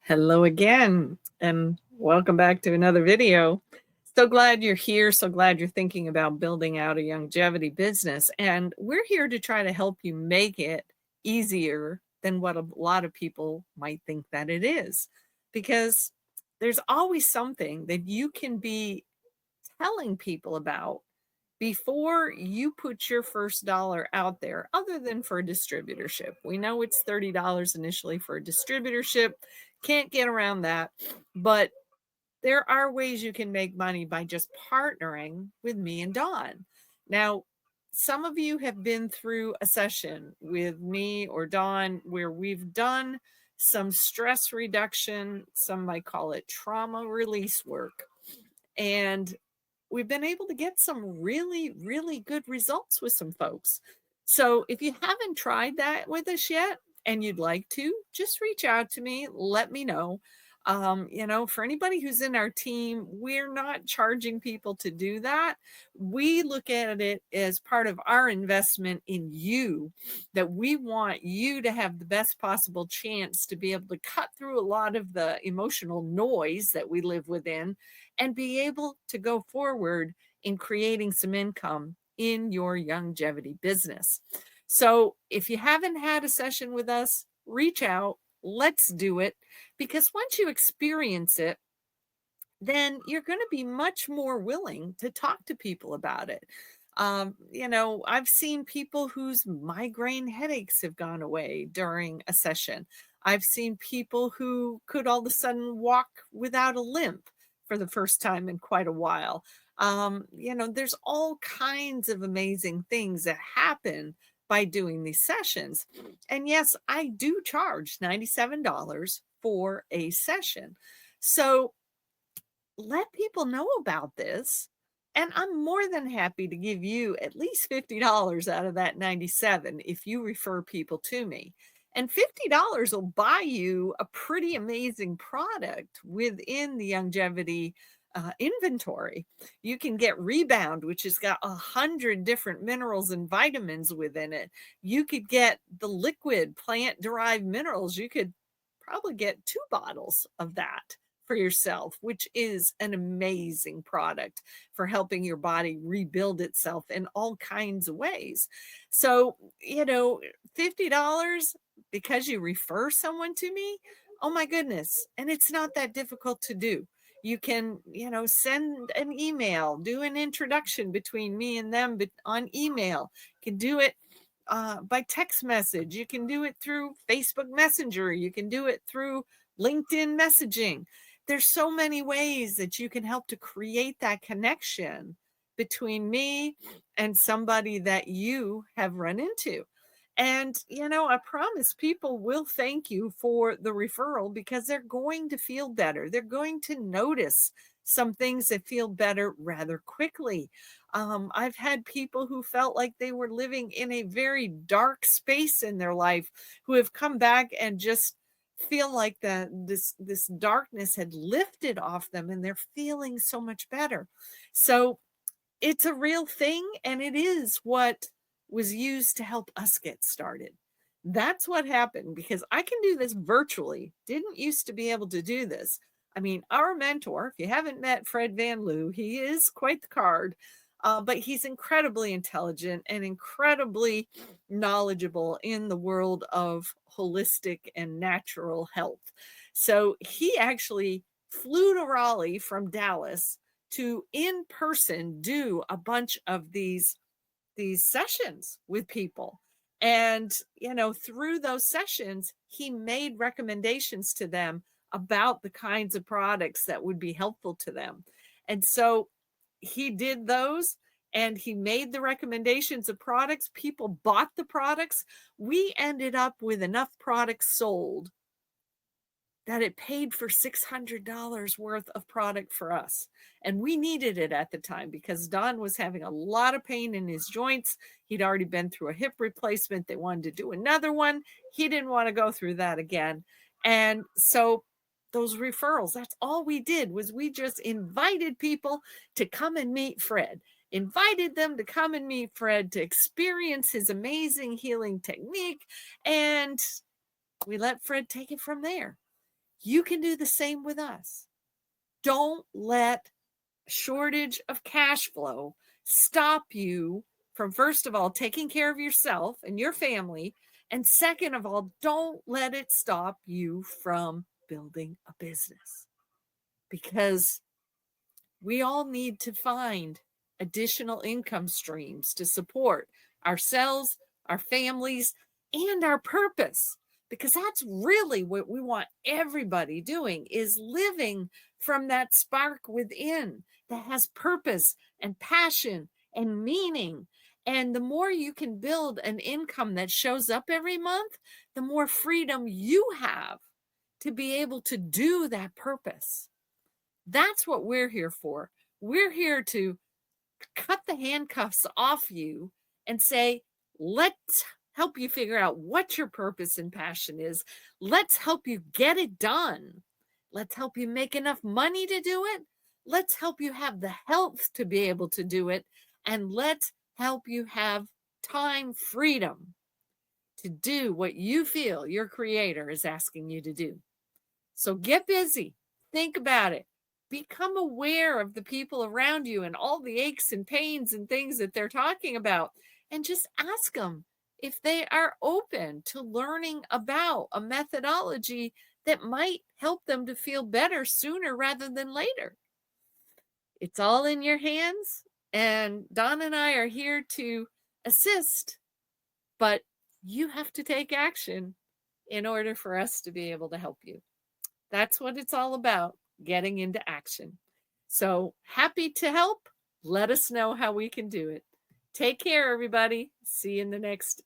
Hello again, and welcome back to another video. So glad you're here. So glad you're thinking about building out a longevity business. And we're here to try to help you make it easier than what a lot of people might think that it is. Because there's always something that you can be telling people about before you put your first dollar out there, other than for a distributorship. We know it's $30 initially for a distributorship. Can't get around that. But there are ways you can make money by just partnering with me and Dawn. Now, some of you have been through a session with me or Dawn where we've done some stress reduction, some might call it trauma release work. And we've been able to get some really, really good results with some folks. So if you haven't tried that with us yet and you'd like to, just reach out to me, let me know. For anybody who's in our team, we're not charging people to do that. We look at it as part of our investment in you, that we want you to have the best possible chance to be able to cut through a lot of the emotional noise that we live within and be able to go forward in creating some income in your longevity business. So if you haven't had a session with us, reach out. Let's do it, because once you experience it, then you're going to be much more willing to talk to people about it. I've seen people whose migraine headaches have gone away during a session. I've seen people who could all of a sudden walk without a limp for the first time in quite a while. There's all kinds of amazing things that happen by doing these sessions. And yes, I do charge $97 for a session. So let people know about this. And I'm more than happy to give you at least $50 out of that 97 if you refer people to me. And $50 will buy you a pretty amazing product within the longevity inventory. You can get Rebound, which has got 100 different minerals and vitamins within it. You could get the liquid plant-derived minerals. You could probably get 2 bottles of that for yourself, which is an amazing product for helping your body rebuild itself in all kinds of ways. So, $50 because you refer someone to me, oh my goodness. And it's not that difficult to do. You can, send an email, do an introduction between me and them on email. You can do it by text message. You can do it through Facebook Messenger. You can do it through LinkedIn messaging. There's so many ways that you can help to create that connection between me and somebody that you have run into. And, I promise people will thank you for the referral, because they're going to feel better. They're going to notice some things that feel better rather quickly. I've had people who felt like they were living in a very dark space in their life who have come back and just feel like this darkness had lifted off them, and they're feeling so much better. So it's a real thing, and it is what was used to help us get started. That's what happened, because I can do this virtually. Didn't used to be able to do this. I mean, our mentor, if you haven't met Fred Van Loo, he is quite the card, but he's incredibly intelligent and incredibly knowledgeable in the world of holistic and natural health. So he actually flew to Raleigh from Dallas to in person do a bunch of these sessions with people. And, through those sessions, he made recommendations to them about the kinds of products that would be helpful to them. And so he did those, and he made the recommendations of products. People bought the products. We ended up with enough products sold that it paid for $600 worth of product for us. And we needed it at the time because Don was having a lot of pain in his joints. He'd already been through a hip replacement. They wanted to do another one. He didn't want to go through that again. And so those referrals, that's all we did, was we just invited people to come and meet Fred. Invited them to come and meet Fred to experience his amazing healing technique. And we let Fred take it from there. You can do the same with us. Don't let shortage of cash flow stop you from, first of all, taking care of yourself and your family. And second of all, don't let it stop you from building a business, because we all need to find additional income streams to support ourselves, our families, and our purpose. Because that's really what we want everybody doing, is living from that spark within that has purpose and passion and meaning. And the more you can build an income that shows up every month, the more freedom you have to be able to do that purpose. That's what we're here for. We're here to cut the handcuffs off you and say, let's help you figure out what your purpose and passion is. Let's help you get it done. Let's help you make enough money to do it. Let's help you have the health to be able to do it. And let's help you have time freedom to do what you feel your creator is asking you to do. So get busy, think about it, become aware of the people around you and all the aches and pains and things that they're talking about, and just ask them if they are open to learning about a methodology that might help them to feel better sooner rather than later. It's all in your hands, and Don and I are here to assist, but you have to take action in order for us to be able to help you. That's what it's all about, getting into action. So happy to help. Let us know how we can do it. Take care, everybody. See you in the next